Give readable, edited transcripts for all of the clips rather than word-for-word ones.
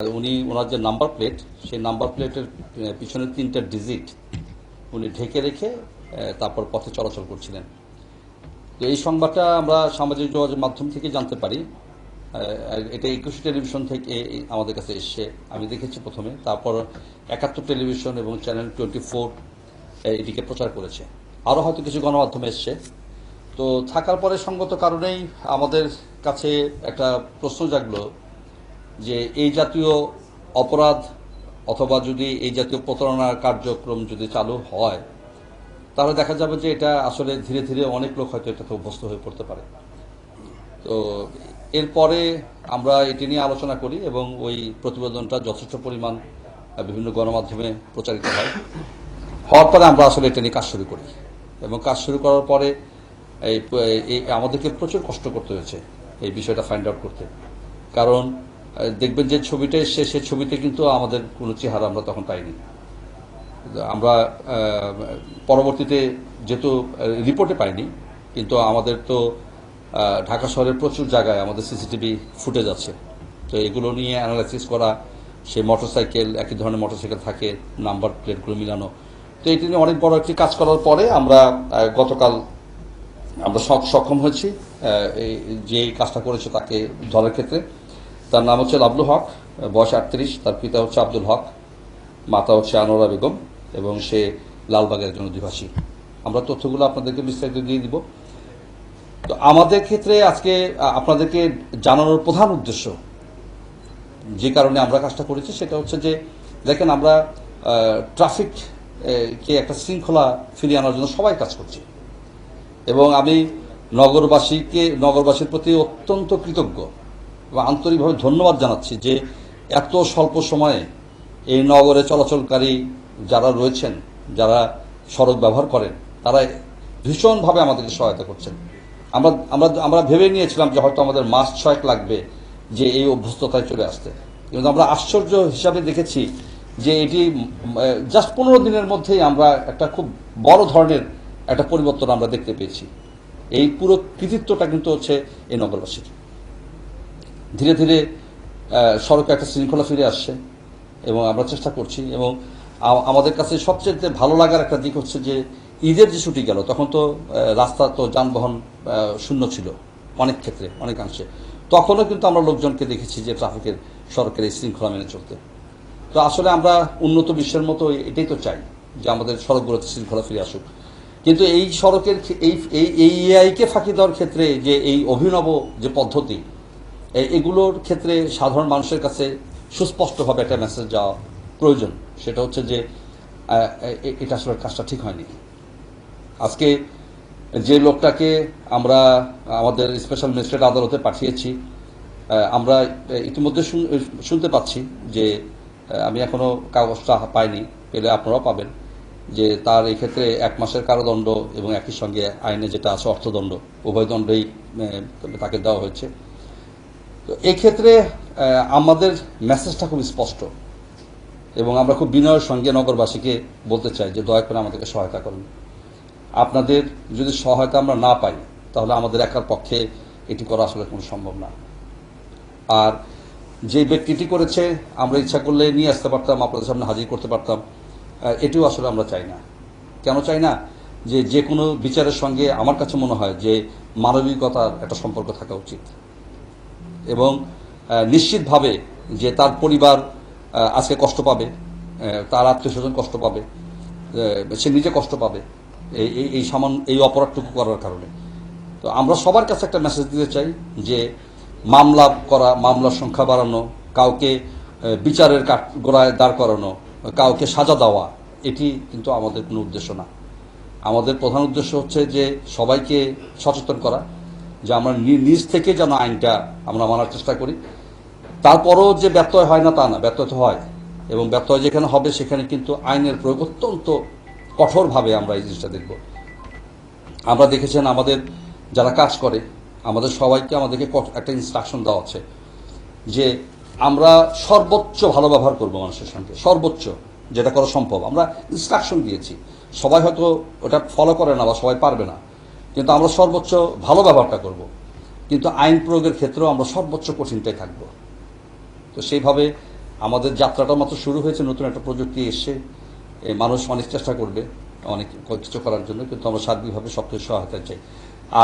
উনি ওনার যে number plate, সেই নাম্বার প্লেটের পিছনের 3টা ডিজিট উনি ঢেকে রেখে তারপর পথে চলাচল করছিলেন। তো এই সংবাদটা আমরা সামাজিক যোগাযোগ মাধ্যম থেকে জানতে পারি। এটা 21 টেলিভিশন থেকে আমাদের কাছে এসছে, আমি দেখেছি প্রথমে। তারপর 71 টেলিভিশন এবং চ্যানেল 24 এটিকে প্রচার করেছে। আরও হয়তো কিছু গণমাধ্যমে এসছে। তো থাকার পরে সঙ্গত কারণেই আমাদের কাছে একটা প্রশ্ন জাগলো যে এই জাতীয় অপরাধ অথবা যদি এই জাতীয় প্রতারণার কার্যক্রম যদি চালু হয়, তাহলে দেখা যাবে যে এটা আসলে ধীরে ধীরে অনেক লোক হয়তো এটাতে অভ্যস্ত হয়ে পড়তে পারে। তো এরপরে আমরা এটি নিয়ে আলোচনা করি এবং ওই প্রতিবেদনটা যথেষ্ট পরিমাণ বিভিন্ন গণমাধ্যমে প্রচারিত হওয়ার পরে আমরা আসলে এটা নিয়ে কাজ শুরু করি। এবং কাজ শুরু করার পরে আমাদেরকে প্রচুর কষ্ট করতে হয়েছে এই বিষয়টা ফাইন্ড আউট করতে। কারণ দেখবেন যে ছবিটা এসছে, সে ছবিতে কিন্তু আমাদের কোনো চেহারা আমরা তখন পাইনি। আমরা পরবর্তীতে যেহেতু রিপোর্টে পাইনি, কিন্তু আমাদের তো ঢাকা শহরের প্রচুর জায়গায় আমাদের সিসিটিভি ফুটেজ আছে। তো এগুলো নিয়ে অ্যানালাইসিস করা, সে মোটরসাইকেল, একই ধরনের মোটরসাইকেল থাকে, নাম্বার প্লেটগুলো মিলানো। তো এটি নিয়ে অনেক বড় একটি কাজ করার পরে আমরা গতকাল আমরা সক্ষম হয়েছি যে কাজটা করেছে তাকে ধরার ক্ষেত্রে। তার নাম হচ্ছে লাবলু হক, বয়স 38। তার পিতা হচ্ছে আব্দুল হক, মাতা হচ্ছে আনোয়ারা বেগম, এবং সে লালবাগের একজন অধিবাসী। আমরা তথ্যগুলো আপনাদেরকে বিস্তারিত দিয়ে দিব। তো আমাদের ক্ষেত্রে আজকে আপনাদেরকে জানানোর প্রধান উদ্দেশ্য, যে কারণে আমরা কাজটা করেছি, সেটা হচ্ছে যে দেখেন, আমরা ট্রাফিক কে একটা শৃঙ্খলা ফিরিয়ে আনার জন্য সবাই কাজ করছি। এবং আমি নগরবাসীর প্রতি অত্যন্ত কৃতজ্ঞ এবং আন্তরিকভাবে ধন্যবাদ জানাচ্ছি যে এত স্বল্প সময়ে এই নগরে চলাচলকারী যারা রয়েছেন, যারা সড়ক ব্যবহার করেন, তারা ভীষণভাবে আমাদেরকে সহায়তা করছেন। আমরা আমরা আমরা ভেবে নিয়েছিলাম যে হয়তো আমাদের মাস 6 লাগবে যে এই অভ্যস্ততায় চলে আসতে, কিন্তু আমরা আশ্চর্য হিসাবে দেখেছি যে এটি জাস্ট 15 দিনের মধ্যেই আমরা একটা খুব বড় ধরনের একটা পরিবর্তন আমরা দেখতে পেয়েছি। এই পুরো কৃতিত্বটা কিন্তু হচ্ছে এই নগরবাসীর। ধীরে ধীরে সড়কে একটা শৃঙ্খলা ফিরে আসছে এবং আমরা চেষ্টা করছি। এবং আমাদের কাছে সবচেয়ে ভালো লাগার একটা দিক হচ্ছে যে ঈদের যে ছুটি গেল, তখন তো রাস্তা তো যানবাহন শূন্য ছিল অনেক ক্ষেত্রে, অনেকাংশে। তখনও কিন্তু আমরা লোকজনকে দেখেছি যে ট্রাফিকের, সড়কের এই শৃঙ্খলা মেনে চলতে। তো আসলে আমরা উন্নত বিশ্বের মতো এটাই তো চাই যে আমাদের সড়কগুলোতে শৃঙ্খলা ফিরে আসুক। কিন্তু এই সড়কের এই এআইকে ফাঁকি দেওয়ার ক্ষেত্রে যে এই অভিনব যে পদ্ধতি, এগুলোর ক্ষেত্রে সাধারণ মানুষের কাছে সুস্পষ্টভাবে একটা মেসেজ যাওয়া প্রয়োজন। সেটা হচ্ছে যে এটা আসলে কাজটা ঠিক হয়নি। আজকে যে লোকটাকে আমরা আমাদের স্পেশাল ম্যাজিস্ট্রেট আদালতে পাঠিয়েছি, আমরা ইতিমধ্যে শুনতে পাচ্ছি যে, আমি এখনো কাগজটা পাইনি, পেলে আপনারাও পাবেন, যে তার এই ক্ষেত্রে 1 মাসের কারাদণ্ড এবং একই সঙ্গে আইনে যেটা আছে অর্থদণ্ড, উভয় দণ্ডই তাকে দেওয়া হয়েছে। তো এক্ষেত্রে আমাদের মেসেজটা খুব স্পষ্ট এবং আমরা খুব বিনয়ের সঙ্গে নগরবাসীকে বলতে চাই যে দয়া করে আমাদেরকে সহায়তা করুন। আপনাদের যদি সহায়তা আমরা না পাই, তাহলে আমাদের একার পক্ষে এটি করা আসলে কোনো সম্ভব না। আর যে ব্যক্তিটি করেছে, আমরা ইচ্ছা করলে নিয়ে আসতে পারতাম, আপনাদের সামনে হাজির করতে পারতাম। এটিও আসলে আমরা চাই না। কেন চাই না? যে কোনো বিচারের সঙ্গে আমার কাছে মনে হয় যে মানবিকতার একটা সম্পর্ক থাকা উচিত। এবং নিশ্চিতভাবে যে তার পরিবার আজকে কষ্ট পাবে, তার আত্মীয়স্বজন কষ্ট পাবে, সে নিজে কষ্ট পাবে এই অপরাধটুকু করার কারণে। তো আমরা সবার কাছে একটা মেসেজ দিতে চাই যে মামলার সংখ্যা বাড়ানো, কাউকে বিচারের গোড়ায় দাঁড় করানো, কাউকে সাজা দেওয়া, এটি কিন্তু আমাদের কোনো উদ্দেশ্য না। আমাদের প্রধান উদ্দেশ্য হচ্ছে যে সবাইকে সচেতন করা, যে আমরা নিজ থেকে যেন আইনটা আমরা মানার চেষ্টা করি। তারপরও যে ব্যত্যয় হয় না তা না, ব্যত্যয় তো হয়, এবং ব্যত্যয় যেখানে হবে সেখানে কিন্তু আইনের প্রয়োগ অত্যন্ত কঠোরভাবে আমরা এই জিনিসটা দেখব। আমরা দেখেছেন আমাদের যারা কাজ করে, আমাদের সবাইকে আমাদেরকে একটা ইনস্ট্রাকশন দেওয়া আছে যে আমরা সর্বোচ্চ ভালো ব্যবহার করব মানুষের সঙ্গে, সর্বোচ্চ যেটা করা সম্ভব। আমরা ইনস্ট্রাকশন দিয়েছি, সবাই হয়তো ওটা ফলো করে না বা সবাই পারবে না, কিন্তু আমরা সর্বোচ্চ ভালো ব্যবহারটা করব। কিন্তু আইন প্রয়োগের ক্ষেত্রেও আমরা সর্বোচ্চ কঠিনটাই থাকব। তো সেইভাবে আমাদের যাত্রাটা মাত্র শুরু হয়েছে, নতুন একটা প্রযুক্তি এসছে, মানুষ অনেক চেষ্টা করবে অনেক কিছু করার জন্য, কিন্তু আমরা সার্বিকভাবে সবকিছু সহায়তা চাই।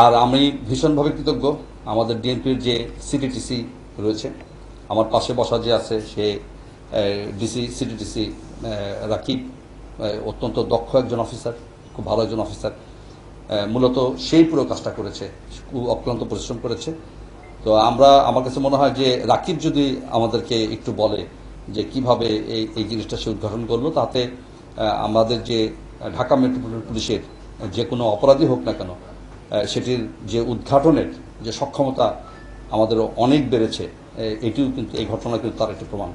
আর আমি ভীষণভাবে কৃতজ্ঞ আমাদের ডিএমপির যে সিটিটিসি রয়েছে, আমার পাশে বসা যে আছে সে ডিসি সিটিটিসি রাকিব, অত্যন্ত দক্ষ একজন অফিসার, খুব ভালো একজন অফিসার। মূলত সেই পুরো কাজটা করেছে, খুব অক্লান্ত পরিশ্রম করেছে। তো আমার কাছে মনে হয় যে রাকিব যদি আমাদেরকে একটু বলে যে কিভাবে এই জিনিসটা সে উদ্ঘাটন করলো, তাতে আমাদের যে ঢাকা মেট্রোপলিটন পুলিশের যে কোনো অপরাধী হোক না কেন, সেটির যে উদ্ঘাটনের যে সক্ষমতা আমাদের অনেক বেড়েছে, এটিও কিন্তু এই ঘটনা কিন্তু তার একটি প্রমাণ।